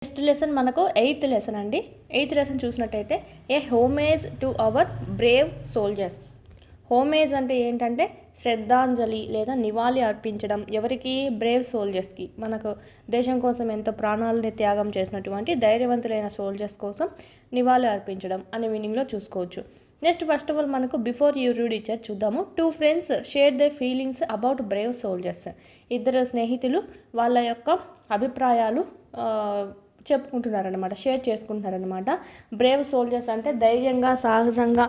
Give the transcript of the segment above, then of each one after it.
Next lesson మనకు eighth lesson అండి. Eighth lesson చూసినట్టయితే a homage to our brave soldiers. Homage అంటే ఏంటంటే శ్రద్ధాంజలి లేదా నివాళి అర్పించడం. ఎవరికి? బ్రేవ్ సోల్జర్స్కి. మనకు దేశం కోసం ఎంతో ప్రాణాలని త్యాగం చేసినటువంటి ధైర్యవంతులైన సోల్జర్స్ కోసం నివాళి అర్పించడం అనే మీనింగ్లో చూసుకోవచ్చు. నెక్స్ట్ ఫస్ట్ ఆఫ్ ఆల్ మనకు బిఫోర్ యూ రీడ్ ఇచ్చారు, చూద్దాము. 2 friends share they feelings about Brave soldiers. ఇద్దరు స్నేహితులు వాళ్ళ యొక్క అభిప్రాయాలు చెప్పుకుంటున్నారనమాట, షేర్ చేసుకుంటున్నారనమాట. బ్రేవ్ సోల్జర్స్ అంటే ధైర్యంగా సాహసంగా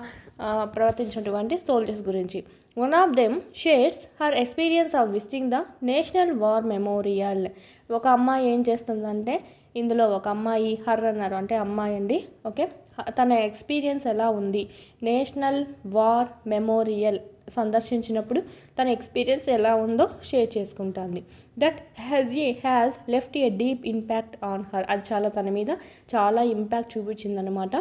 ప్రవర్తించినటువంటి సోల్జర్స్ గురించి. One of them shares her experience of visiting the national war memorial. ఒక అమ్మాయి ఏం చేస్తుందంటే, ఇందులో ఒక అమ్మాయి, హర్ అన్నారు అంటే అమ్మాయి అండి, ఓకే, తన ఎక్స్పీరియన్స్ ఎలా ఉంది నేషనల్ వార్ మెమోరియల్ సందర్శించినప్పుడు తన ఎక్స్పీరియన్స్ ఎలా ఉందో షేర్ చేసుకుంటుంది. That has left A deep impact on her. అది చాలా తన మీద చాలా ఇంపాక్ట్ చూపించిందనమాట.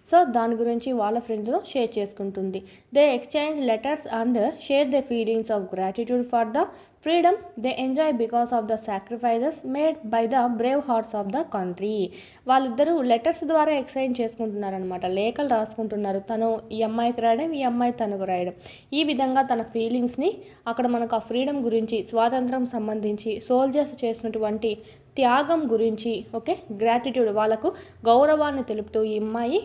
సో దాని గురించి వాళ్ళ ఫ్రెండ్స్తో షేర్ చేసుకుంటుంది. They exchange letters and share the feelings of gratitude for the freedom they enjoy because of the sacrifices made by the Brave hearts of the country. వాళ్ళిద్దరూ లెటర్స్ ద్వారా ఎక్స్చేంజ్ చేసుకుంటున్నారనమాట, లేఖలు రాసుకుంటున్నారు. తను ఈ అమ్మాయికి రాయడం, ఈ అమ్మాయి తనకు రాయడం. ఈ విధంగా తన ఫీలింగ్స్ని అక్కడ మనకు ఆ ఫ్రీడమ్ గురించి, స్వాతంత్రం సంబంధించి, సోల్జర్స్ చేసినటువంటి త్యాగం గురించి, ఓకే, గ్రాటిట్యూడ్ వాళ్ళకు గౌరవాన్ని తెలుపుతూ ఈ అమ్మాయి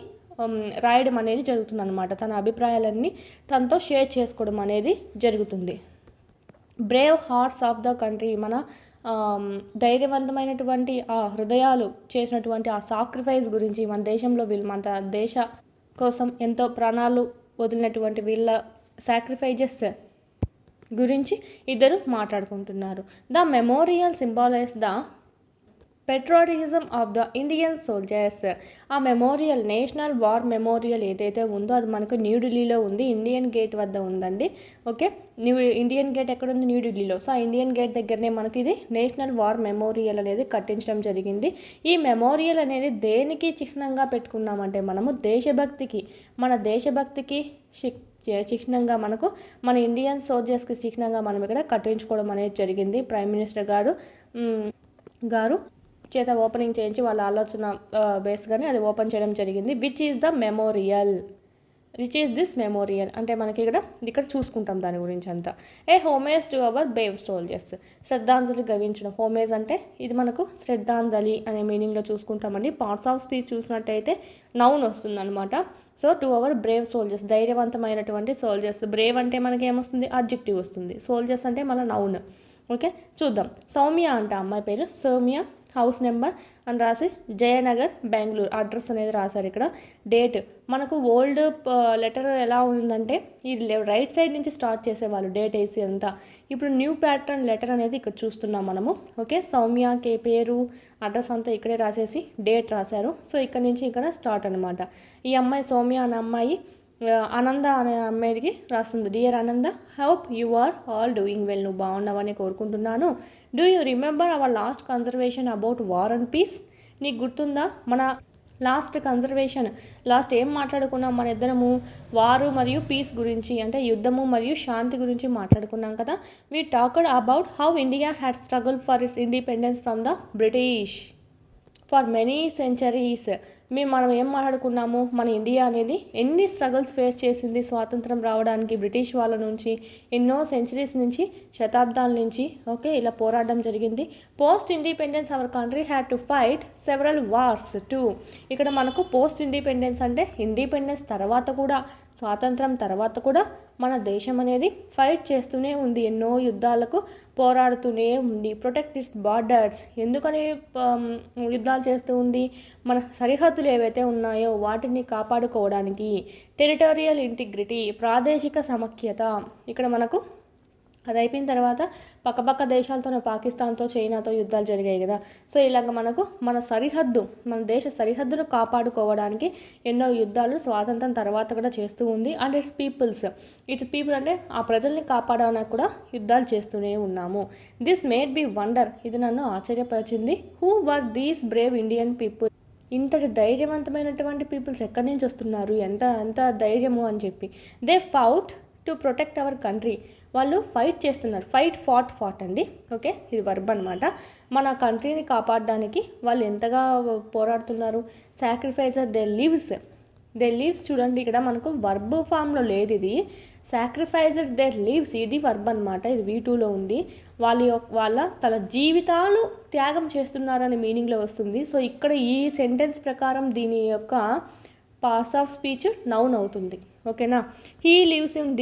రాయడం అనేది జరుగుతుందన్నమాట. తన అభిప్రాయాలన్నీ తనతో షేర్ చేసుకోవడం అనేది జరుగుతుంది. Brave hearts of the country, మన ధైర్యవంతమైనటువంటి ఆ హృదయాలు చేసినటువంటి ఆ సాక్రిఫైస్ గురించి, మన దేశంలో వీళ్ళు మన దేశ కోసం ఎంతో ప్రాణాలు వదిలినటువంటి వీళ్ళ సాక్రిఫైజెస్ గురించి ఇద్దరు మాట్లాడుకుంటున్నారు. The memorial symbolise the patriotism of the Indian soldiers. ఆ మెమోరియల్, నేషనల్ వార్ మెమోరియల్ ఏదైతే ఉందో అది మనకు న్యూఢిల్లీలో ఉంది, ఇండియన్ గేట్ వద్ద ఉందండి, ఓకే. ఇండియన్ గేట్ ఎక్కడ ఉంది? న్యూఢిల్లీలో. సో ఆ ఇండియన్ గేట్ దగ్గరనే మనకి ఇది నేషనల్ వార్ మెమోరియల్ అనేది కట్టించడం జరిగింది. ఈ మెమోరియల్ అనేది దేనికి చిహ్నంగా పెట్టుకున్నామంటే, మనము దేశభక్తికి, మన దేశభక్తికి చిహ్నంగా మనకు, మన ఇండియన్ సోల్జర్స్కి చిహ్నంగా మనం ఇక్కడ కట్టించుకోవడం అనేది జరిగింది. ప్రైమ్ మినిస్టర్ గారు చేత ఓపెనింగ్ చేయించి వాళ్ళ ఆలోచన బేస్గానే అది ఓపెన్ చేయడం జరిగింది. విచ్ ఈజ్ దిస్ మెమోరియల్ అంటే మనకి ఇక్కడ చూసుకుంటాం దాని గురించి అంతా. A homage to our brave soldiers. శ్రద్ధాంజలి గవించడం. హోమేజ్ అంటే ఇది మనకు శ్రద్ధాంజలి అనే మీనింగ్లో చూసుకుంటామండి. పార్ట్స్ ఆఫ్ స్పీచ్ చూసినట్టయితే నౌన్ వస్తుందన్నమాట. So to our brave soldiers, ధైర్యవంతమైనటువంటి సోల్జర్స్. బ్రేవ్ అంటే మనకి ఏమొస్తుంది? అడ్జెక్టివ్ వస్తుంది. సోల్జర్స్ అంటే మన నౌన్, ఓకే. చూద్దాం. సౌమ్య అంట అమ్మాయి పేరు, సౌమ్య, హౌస్ నెంబర్ అని రాసి జయనగర్ బెంగళూరు అడ్రస్ అనేది రాశారు. ఇక్కడ డేట్ మనకు ఓల్డ్ లెటర్ ఎలా ఉందంటే ఈ రైట్ సైడ్ నుంచి స్టార్ట్ చేసేవాళ్ళు డేట్ వేసి అంతా. ఇప్పుడు న్యూ ప్యాటర్న్ లెటర్ అనేది ఇక్కడ చూస్తున్నాం మనము, ఓకే. సౌమ్యకే పేరు, అడ్రస్ అంతా ఇక్కడే రాసేసి డేట్ రాశారు. సో ఇక్కడ నుంచి ఇక్కడ స్టార్ట్ అనమాట. ఈ అమ్మాయి సౌమ్య అనే అమ్మాయి ఆనంద అనే అమ్మాయికి రాస్తుంది. Dear Ananda, hope you are all doing well. నువ్వు బాగున్నావని కోరుకుంటున్నాను. Do you remember our last conservation about war and peace. నీకు గుర్తుందా మన లాస్ట్ ఏం మాట్లాడుకున్నాం? మన ఇద్దరము వారు మరియు పీస్ గురించి, అంటే యుద్ధము మరియు శాంతి గురించి మాట్లాడుకున్నాం కదా. We talked about how India had struggle for it's independence from the British for many centuries. మనం ఏం మాట్లాడుకున్నాము? మన ఇండియా అనేది ఎన్ని స్ట్రగుల్స్ ఫేస్ చేసింది స్వాతంత్రం రావడానికి బ్రిటిష్ వాళ్ళ నుంచి, ఎన్నో సెంచరీస్ నుంచి, శతాబ్దాల నుంచి, ఓకే, ఇలా పోరాడడం జరిగింది. Post independence our country had to fight several wars two. ఇక్కడ మనకు పోస్ట్ ఇండిపెండెన్స్ అంటే ఇండిపెండెన్స్ తర్వాత కూడా, స్వాతంత్రం తర్వాత కూడా మన దేశం అనేది ఫైట్ చేస్తూనే ఉంది, ఎన్నో యుద్ధాలకు పోరాడుతూనే ఉంది. Protect it's borders. ఎందుకని యుద్ధాలు చేస్తూ ఉంది? మన సరిహద్దులు ఏవైతే ఉన్నాయో వాటిని కాపాడుకోవడానికి. టెరిటోరియల్ ఇంటిగ్రిటీ, ప్రాదేశిక సమైక్యత. ఇక్కడ మనకు అది అయిపోయిన తర్వాత పక్కపక్క దేశాలతో, పాకిస్తాన్తో, చైనాతో యుద్ధాలు జరిగాయి కదా. సో ఇలాగ మనకు మన దేశ సరిహద్దును కాపాడుకోవడానికి ఎన్నో యుద్ధాలు స్వాతంత్రం తర్వాత కూడా చేస్తూ ఉంది. అండ్ ఇట్స్ పీపుల్ అంటే ఆ ప్రజల్ని కాపాడడానికి కూడా యుద్ధాలు చేస్తూనే ఉన్నాము. This made be wonder. ఇది నన్ను ఆశ్చర్యపరిచింది. Who were these brave Indian people. ఇంతటి ధైర్యవంతమైనటువంటి పీపుల్స్ ఎక్కడి నుంచి వస్తున్నారు? ఎంత ధైర్యము అని చెప్పి. They fought to protect our country. వాళ్ళు ఫైట్ చేస్తున్నారు. ఫాట్ అండి. ఓకే, ఇది వర్బ్ అనమాట. మన కంట్రీని కాపాడడానికి వాళ్ళు ఎంతగా పోరాడుతున్నారు. సాక్రిఫైజర్ దే లీవ్స్ చూడండి, ఇక్కడ మనకు వర్బ్ ఫామ్లో లేదు ఇది. సాక్రిఫైజర్ దేర్ లీవ్స్ ఇది వర్బ్ అనమాట. ఇది V2లో ఉంది. వాళ్ళ తన జీవితాలు త్యాగం చేస్తున్నారనే మీనింగ్లో వస్తుంది. సో ఇక్కడ ఈ సెంటెన్స్ ప్రకారం దీని యొక్క పాస్ ఆఫ్ స్పీచ్ నౌన్ అవుతుంది. ఓకేనా. హీ లివ్స్ ఇన్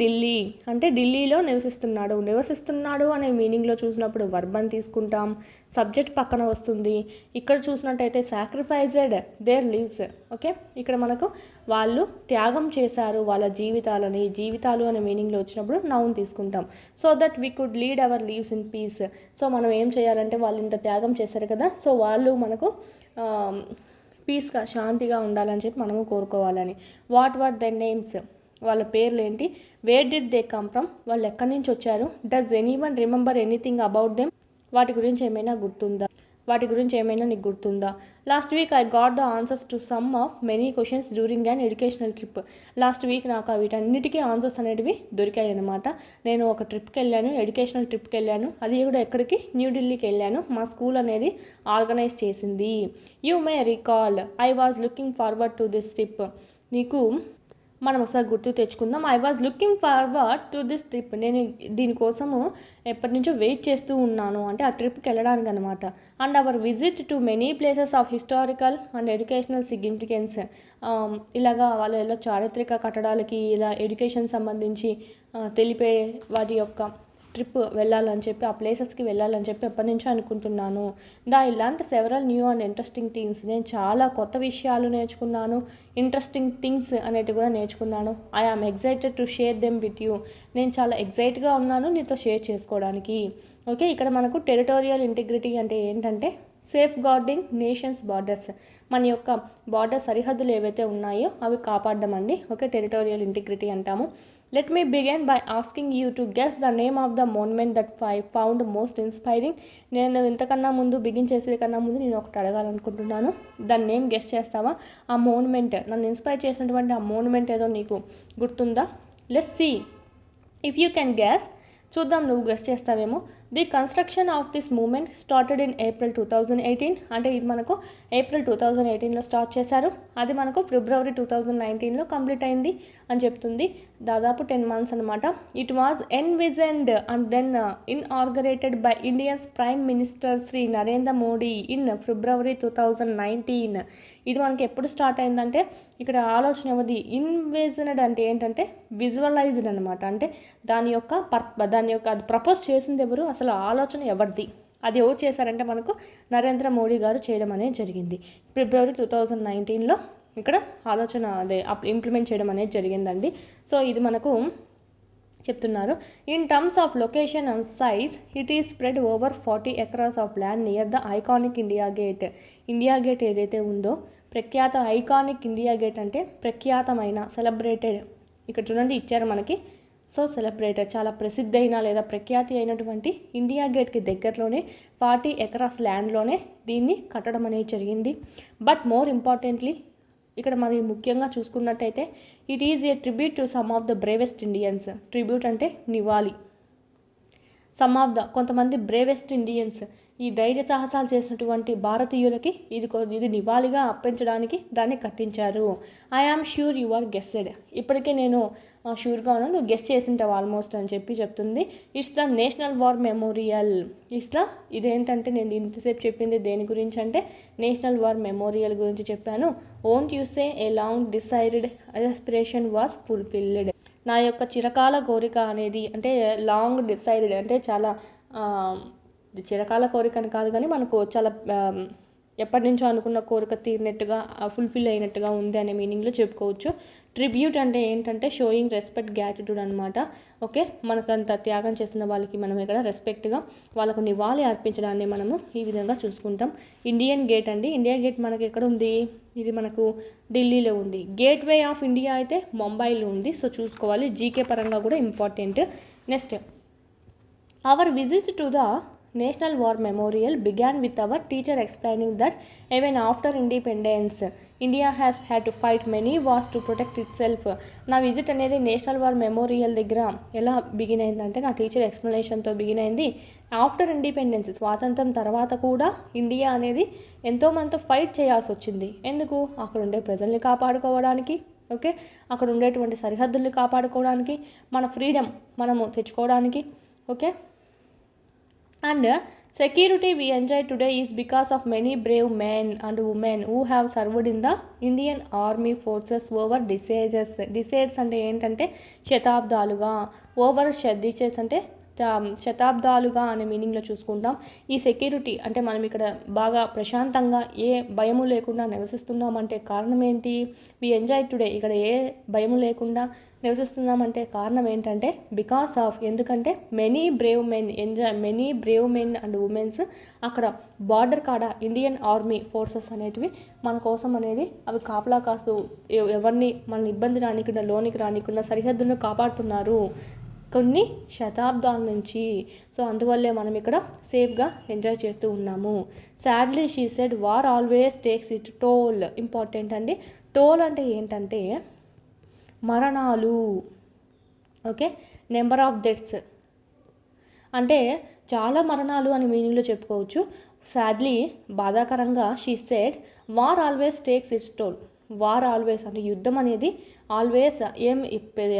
ఢిల్లీ అంటే ఢిల్లీలో నివసిస్తున్నాడు అనే మీనింగ్లో చూసినప్పుడు వర్బ్ అని తీసుకుంటాం. సబ్జెక్ట్ పక్కన వస్తుంది. ఇక్కడ చూసినట్టయితే సాక్రిఫైజెడ్ దేర్ లీవ్స్. ఓకే, ఇక్కడ మనకు వాళ్ళు త్యాగం చేశారు వాళ్ళ జీవితాలు అనే మీనింగ్లో వచ్చినప్పుడు నౌన్ తీసుకుంటాం. So that we could lead hour leaves in peace. So మనం ఏం చేయాలంటే వాళ్ళు ఇంత త్యాగం చేశారు కదా, సో వాళ్ళు మనకు పీస్గా శాంతిగా ఉండాలని చెప్పి మనము కోరుకోవాలని. వాట్ వర్ ద నేమ్స్, వాళ్ళ పేర్లు ఏంటి. Where did they come from, వాళ్ళు ఎక్కడి నుంచి వచ్చారు. Does anyone remember anything about them, వాటి గురించి ఏమైనా నీకు గుర్తుందా. Last week I got the answers to some of many questions during an educational trip. Last week నాకు వీటన్నిటికీ ఆన్సర్స్ అనేటివి దొరికాయి అనమాట. నేను ఒక ఎడ్యుకేషనల్ ట్రిప్కి వెళ్ళాను. అది కూడా ఎక్కడికి, న్యూఢిల్లీకి వెళ్ళాను. మా స్కూల్ అనేది ఆర్గనైజ్ చేసింది. You may recall I was looking forward to this trip. నీకు మనం ఒకసారి గుర్తు తెచ్చుకుందాం. I was looking forward to this trip. నేను దీనికోసము ఎప్పటి నుంచో వెయిట్ చేస్తూ ఉన్నాను, అంటే ఆ ట్రిప్కి వెళ్ళడానికి అనమాట. And hour visit to many places of historical and educational significance. ఇలాగా వాళ్ళ చారిత్రక కట్టడాలకి ఇలా ఎడ్యుకేషన్ సంబంధించి తెలిపే వాటి యొక్క ట్రిప్ వెళ్ళాలని చెప్పి, ఆ ప్లేసెస్కి వెళ్ళాలని చెప్పి ఎప్పటి నుంచో అనుకుంటున్నాను. ఇలాంటి several new and interesting things, నేను చాలా కొత్త విషయాలు నేర్చుకున్నాను. ఇంట్రెస్టింగ్ థింగ్స్ అనేటివి కూడా నేర్చుకున్నాను. I am excited to share them with you. నేను చాలా ఎక్సైట్గా ఉన్నాను నీతో షేర్ చేసుకోవడానికి. ఓకే, ఇక్కడ మనకు టెరిటోరియల్ ఇంటిగ్రిటీ అంటే ఏంటంటే సేఫ్ గార్డింగ్ నేషన్స్ బార్డర్స్. మన యొక్క బార్డర్ సరిహద్దులు ఏవైతే ఉన్నాయో అవి కాపాడడం అండి. ఓకే, టెరిటోరియల్ ఇంటిగ్రిటీ అంటాము. Let me begin by asking you to guess the name of the monument that I found most inspiring. నేను ఇంతకన్నా ముందు బిగిన్ చేసే కన్నా ముందు నేను ఒకటి అడగాలనుకుంటున్నాను. దాని నేమ్ గెస్ చేస్తావా? ఆ మోన్మెంట్, నన్ను ఇన్స్పైర్ చేసినటువంటి ఆ మోన్మెంట్ ఏదో నీకు గుర్తుందా? Let's see if you can guess. చూద్దాం నువ్వు గెస్ చేస్తావేమో. The construction of this moment started in April 2018. అంటే ఇది మనకు April 2018లో స్టార్ట్ చేశారు. అది మనకు February 2019లో కంప్లీట్ అయింది అని చెప్తుంది. దాదాపు 10 months అనమాట. It was envisioned and then inaugurated by Indians prime minister Shri Narendra Modi in February 2019. ఇది మనకి ఎప్పుడు స్టార్ట్ అయిందంటే, ఇక్కడ ఆలోచన ఎవరిది? ఇన్విజన్డ్ అంటే ఏంటంటే విజువలైజ్డ్ అనమాట. అంటే దాని యొక్క అది ప్రపోజ్ చేసింది ఎవరు, అసలు ఆలోచన ఎవరిది, అది ఎవరు చేశారంటే మనకు నరేంద్ర మోడీ గారు చేయడం అనేది జరిగింది. February 2019లో ఇక్కడ ఆలోచన ఇంప్లిమెంట్ చేయడం అనేది జరిగిందండి. సో ఇది మనకు చెప్తున్నారు. In terms of location and size it is spread over 40 acres of land near the iconic India gate. India gate ఏదైతే ఉందో, ఐకానిక్ ఇండియా గేట్ అంటే ప్రఖ్యాతమైన, సెలబ్రేటెడ్. ఇక్కడ చూడండి ఇచ్చారు మనకి. సో సెలబ్రేటెడ్, చాలా ప్రసిద్ధైన లేదా ప్రఖ్యాతి అయినటువంటి ఇండియా గేట్కి దగ్గరలోనే 40 acres ల్యాండ్లోనే దీన్ని కట్టడం అనేది జరిగింది. బట్ మోర్ ఇంపార్టెంట్లీ ఇక్కడ మరి ముఖ్యంగా చూసుకున్నట్టయితే it is a tribute to some of the bravest Indians. Tribute అంటే నివాళి. కొంతమంది బ్రేవెస్ట్ ఇండియన్స్, ఈ ధైర్య సాహసాలు చేసినటువంటి భారతీయులకి ఇది నివాళిగా అర్పించడానికి దాన్ని కట్టించారు. I am sure you are guessed. ఇప్పటికే నేను షూర్గా ఉన్నాను, నువ్వు గెస్ చేసింటావు ఆల్మోస్ట్ అని చెప్పి చెప్తుంది. It's the national war memorial. ఇదేంటంటే నేను ఇంతసేపు చెప్పింది దేని గురించి అంటే నేషనల్ వార్ మెమోరియల్ గురించి చెప్పాను. Won't you say a long decided aspiration was fulfilled. నా యొక్క చిరకాల కోరిక అనేది, అంటే లాంగ్ డిసైడెడ్ అంటే చాలా చిరకాల కోరిక అని కాదు కానీ మనకు చాలా ఎప్పటి నుంచో అనుకున్న కోరిక తీరినట్టుగా, ఫుల్ఫిల్ అయినట్టుగా ఉంది అనే మీనింగ్లో చెప్పుకోవచ్చు. ట్రిబ్యూట్ అంటే ఏంటంటే షోయింగ్ రెస్పెక్ట్, గ్రాటిట్యూడ్ అనమాట. ఓకే, మనకంత త్యాగం చేస్తున్న వాళ్ళకి మనం ఇక్కడ రెస్పెక్ట్గా వాళ్ళకు నివాళి అర్పించడాన్ని మనము ఈ విధంగా చూసుకుంటాం. ఇండియన్ గేట్ అండి. ఇండియా గేట్ మనకి ఎక్కడ ఉంది? ఇది మనకు ఢిల్లీలో ఉంది. గేట్ వే ఆఫ్ ఇండియా అయితే ముంబైలో ఉంది. సో చూసుకోవాలి, జీకే పరంగా కూడా important. Next, our visit to the national war memorial began with our teacher explaining that even after independence India has had to fight many wars to protect itself. నా visit అనేది national war memorial దగ్గర ఎలా begin అయిందంటే నా teacher ఎక్స్ప్లెనేషన్తో begin అయింది. After independence స్వాతంత్రం తర్వాత కూడా ఇండియా అనేది ఎంతోమందితో ఫైట్ చేయాల్సి వచ్చింది. ఎందుకు? అక్కడ ఉండే ప్రజల్ని కాపాడుకోవడానికి, ఓకే, అక్కడ ఉండేటువంటి సరిహద్దుల్ని కాపాడుకోవడానికి, మన ఫ్రీడమ్ మనము తెచ్చుకోవడానికి, okay. And security we enjoy today is because of many brave men and women who have served in the Indian Army forces over decades. Decades అంటే ఏంటంటే శతాబ్దాలుగా, ఓవర్ decades అంటే శతాబ్దాలుగా అనే మీనింగ్లో చూసుకుంటాం. ఈ సెక్యూరిటీ అంటే మనం ఇక్కడ బాగా ప్రశాంతంగా ఏ భయము లేకుండా నివసిస్తున్నామంటే కారణం ఏంటి? వి ఎంజాయ్ టుడే, ఇక్కడ ఏ భయము లేకుండా నివసిస్తున్నామంటే కారణం ఏంటంటే బికాస్ ఆఫ్, ఎందుకంటే many Brave men and women's అక్కడ బార్డర్ కాడ ఇండియన్ ఆర్మీ ఫోర్సెస్ అనేటివి మన కోసం అనేది అవి కాపలా కాస్తూ ఎవరిని మనల్ని ఇబ్బంది రానికుండా, లోనికి రానికుండా సరిహద్దును కాపాడుతున్నారు కొన్ని శతాబ్దాల నుంచి. సో అందువల్లే మనం ఇక్కడ సేఫ్గా ఎంజాయ్ చేస్తూ ఉన్నాము. Sadly she said war always takes it toll. Important అండి. టోల్ అంటే ఏంటంటే మరణాలు, ఓకే, నెంబర్ ఆఫ్ డెత్స్ అంటే చాలా మరణాలు అని మీనింగ్లో చెప్పుకోవచ్చు. సాడ్లీ బాధాకరంగా she said war always takes its toll. War always అంటే యుద్ధం అనేది ఆల్వేస్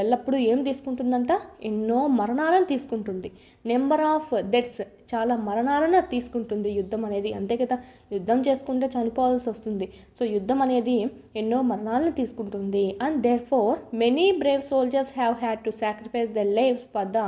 ఎల్లప్పుడూ ఏం తీసుకుంటుందంట? ఎన్నో మరణాలను తీసుకుంటుంది. నెంబర్ ఆఫ్ డెత్స్ చాలా మరణాలను తీసుకుంటుంది యుద్ధం అనేది. అంతే కదా, యుద్ధం చేసుకుంటే చనిపోవాల్సి వస్తుంది. సో యుద్ధం అనేది ఎన్నో మరణాలను తీసుకుంటుంది. And therefore many brave soldiers have had to sacrifice the lives for the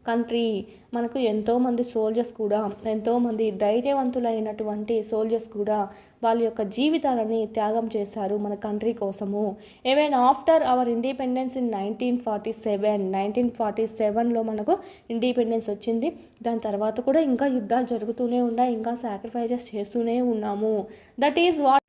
country. మనకు ఎంతోమంది సోల్జర్స్ కూడా, ఎంతోమంది ధైర్యవంతులైనటువంటి సోల్జర్స్ కూడా వాళ్ళ యొక్క జీవితాలని త్యాగం చేశారు మన కంట్రీ కోసము. Even after our independence in 1947లో మనకు ఇండిపెండెన్స్ వచ్చింది. దాని తర్వాత కూడా ఇంకా యుద్ధాలు జరుగుతూనే ఉన్నాయి, ఇంకా సాక్రిఫైజెస్ చేస్తూనే ఉన్నాము. That is what.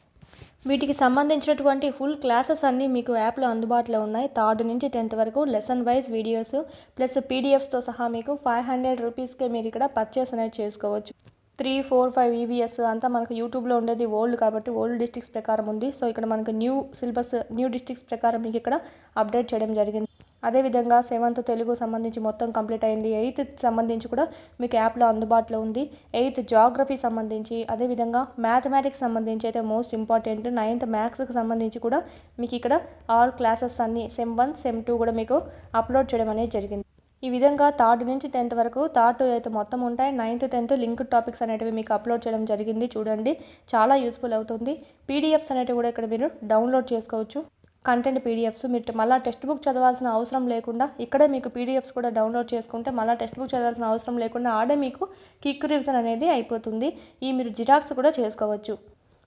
వీటికి సంబంధించినటువంటి ఫుల్ క్లాసెస్ అన్నీ మీకు యాప్లో అందుబాటులో ఉన్నాయి. 3rd నుంచి 10th వరకు లెసన్ వైజ్ వీడియోస్ ప్లస్ పీడిఎఫ్స్తో సహా మీకు 500 రూపీస్కే మీరు ఇక్కడ పర్చేస్ అనేది చేసుకోవచ్చు. 3, 4, 5 EVS అంతా మనకు యూట్యూబ్లో ఉండేది ఓల్డ్ కాబట్టి ఓల్డ్ డిస్ట్రిక్ట్స్ ప్రకారం ఉంది. సో ఇక్కడ మనకు న్యూ సిలబస్, న్యూ డిస్ట్రిక్ట్స్ ప్రకారం మీకు ఇక్కడ అప్డేట్ చేయడం జరిగింది. అదేవిధంగా 7th తెలుగు సంబంధించి మొత్తం కంప్లీట్ అయింది. 8th సంబంధించి కూడా మీకు యాప్లో అందుబాటులో ఉంది. 8th జాగ్రఫీ సంబంధించి, అదేవిధంగా మ్యాథమెటిక్స్ సంబంధించి అయితే మోస్ట్ ఇంపార్టెంట్ 9th మ్యాథ్స్కి సంబంధించి కూడా మీకు ఇక్కడ ఆల్ క్లాసెస్ అన్నీ సెమ్ 1, సెమ్ 2 కూడా మీకు అప్లోడ్ చేయడం అనేది జరిగింది. ఈ విధంగా 3rd నుంచి 10th వరకు 3rd to 8th మొత్తం ఉంటాయి. 9th, 10th లింక్డ్ టాపిక్స్ అనేటివి మీకు అప్లోడ్ చేయడం జరిగింది. చూడండి, చాలా యూస్ఫుల్ అవుతుంది. పీడిఎఫ్స్ అనేటివి కూడా ఇక్కడ మీరు డౌన్లోడ్ చేసుకోవచ్చు. కంటెంట్ పీడిఎఫ్స్ మీరు మళ్ళీ టెక్స్ట్ బుక్ చదవాల్సిన అవసరం లేకుండా ఇక్కడే మీకు పీడిఎఫ్స్ కూడా డౌన్లోడ్ చేసుకుంటే మళ్ళీ టెక్స్ట్ బుక్ చదవాల్సిన అవసరం లేకుండా ఆడే మీకు క్విక్ రివిజన్ అనేది అయిపోతుంది. ఈ మీరు జిరాక్స్ కూడా చేసుకోవచ్చు.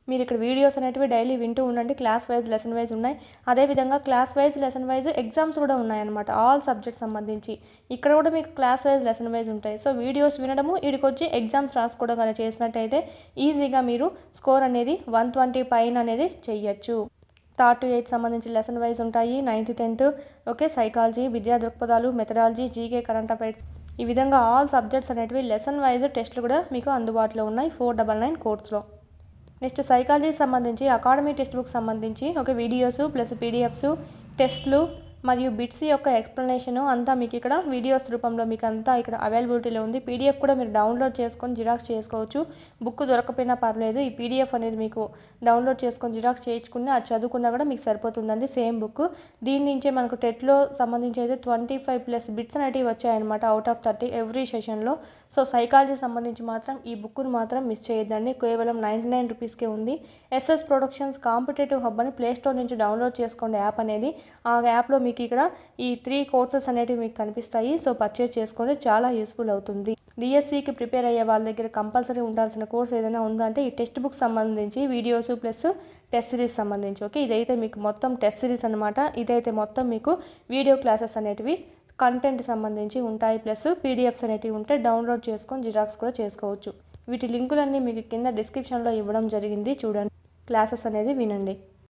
మీరు ఇక్కడ వీడియోస్ అనేటివి డైలీ వింటూ ఉండండి. క్లాస్ వైజ్, లెసన్ వైజ్ ఉన్నాయి. అదేవిధంగా class wise, lesson wise exams కూడా ఉన్నాయన్నమాట. ఆల్ సబ్జెక్ట్స్ సంబంధించి ఇక్కడ కూడా మీకు క్లాస్ వైజ్, లెసన్ వైజ్ ఉంటాయి. సో వీడియోస్ వినడము, వీడికొచ్చి ఎగ్జామ్స్ రాసుకోవడం కానీ చేసినట్టయితే ఈజీగా మీరు స్కోర్ అనేది 120 పైన అనేది చెయ్యొచ్చు. 3rd to 8th సంబంధించి లెసన్ వైజ్ ఉంటాయి. 9th, 10th ఓకే, సైకాలజీ, విద్యా దృక్పథాలు, మెథడాలజీ, జీకే, కరెంట్ అఫైర్స్, ఈ విధంగా ఆల్ సబ్జెక్ట్స్ అనేటివి లెసన్ వైజ్ టెస్టులు కూడా మీకు అందుబాటులో ఉన్నాయి 499 కోర్స్లో. నెక్స్ట్ సైకాలజీ సంబంధించి అకాడమీ టెక్స్ట్ బుక్ సంబంధించి ఒక వీడియోస్ ప్లస్ పీడిఎఫ్స్, టెస్ట్లు మరియు బిట్స్ యొక్క ఎక్స్ప్లెనేషను అంతా మీకు ఇక్కడ వీడియోస్ రూపంలో మీకు అంతా ఇక్కడ అవైలబిలిటీలో ఉంది. పీడిఎఫ్ కూడా మీరు డౌన్లోడ్ చేసుకొని జిరాక్స్ చేసుకోవచ్చు. బుక్ దొరకపోయినా పర్లేదు, ఈ పీడిఎఫ్ అనేది మీకు డౌన్లోడ్ చేసుకొని జిరాక్స్ చేయించుకుని అది చదువుకున్నా కూడా మీకు సరిపోతుందండి. Same book. దీని నుంచే మనకు టెట్లో సంబంధించి అయితే 25+ బిట్స్ అనేటివి వచ్చాయన్నమాట అవుట్ ఆఫ్ 30 ఎవ్రీ సెషన్లో. సో సైకాలజీ సంబంధించి మాత్రం ఈ బుక్ను మాత్రం మిస్ చేయొద్దండి. కేవలం 99 రూపీస్కే ఉంది. ఎస్ఎస్ ప్రొడక్షన్స్ కాంపిటేటివ్ హబ్ అని ప్లేస్టోర్ నుంచి డౌన్లోడ్ చేసుకోండి యాప్ అనేది. ఆ యాప్లో మీకు ఇక్కడ ఈ 3 కోర్సెస్ అనేటివి మీకు కనిపిస్తాయి. సో పర్చేజ్ చేసుకోండి, చాలా యూస్ఫుల్ అవుతుంది. డిఎస్సికి ప్రిపేర్ అయ్యే వాళ్ళ దగ్గర కంపల్సరీ ఉండాల్సిన కోర్స్ ఏదైనా ఉందంటే ఈ టెక్స్ట్ బుక్ సంబంధించి వీడియోస్ ప్లస్ టెస్ట్ సిరీస్ సంబంధించి. ఓకే, ఇదైతే మీకు మొత్తం టెస్ట్ సిరీస్ అనమాట. ఇదైతే మొత్తం మీకు వీడియో క్లాసెస్ అనేటివి కంటెంట్ సంబంధించి ఉంటాయి. ప్లస్ పీడిఎఫ్స్ అనేటివి ఉంటాయి. డౌన్లోడ్ చేసుకొని జిరాక్స్ కూడా చేసుకోవచ్చు. వీటి లింకులన్నీ మీకు కింద డిస్క్రిప్షన్లో ఇవ్వడం జరిగింది. చూడండి, క్లాసెస్ అనేది వినండి.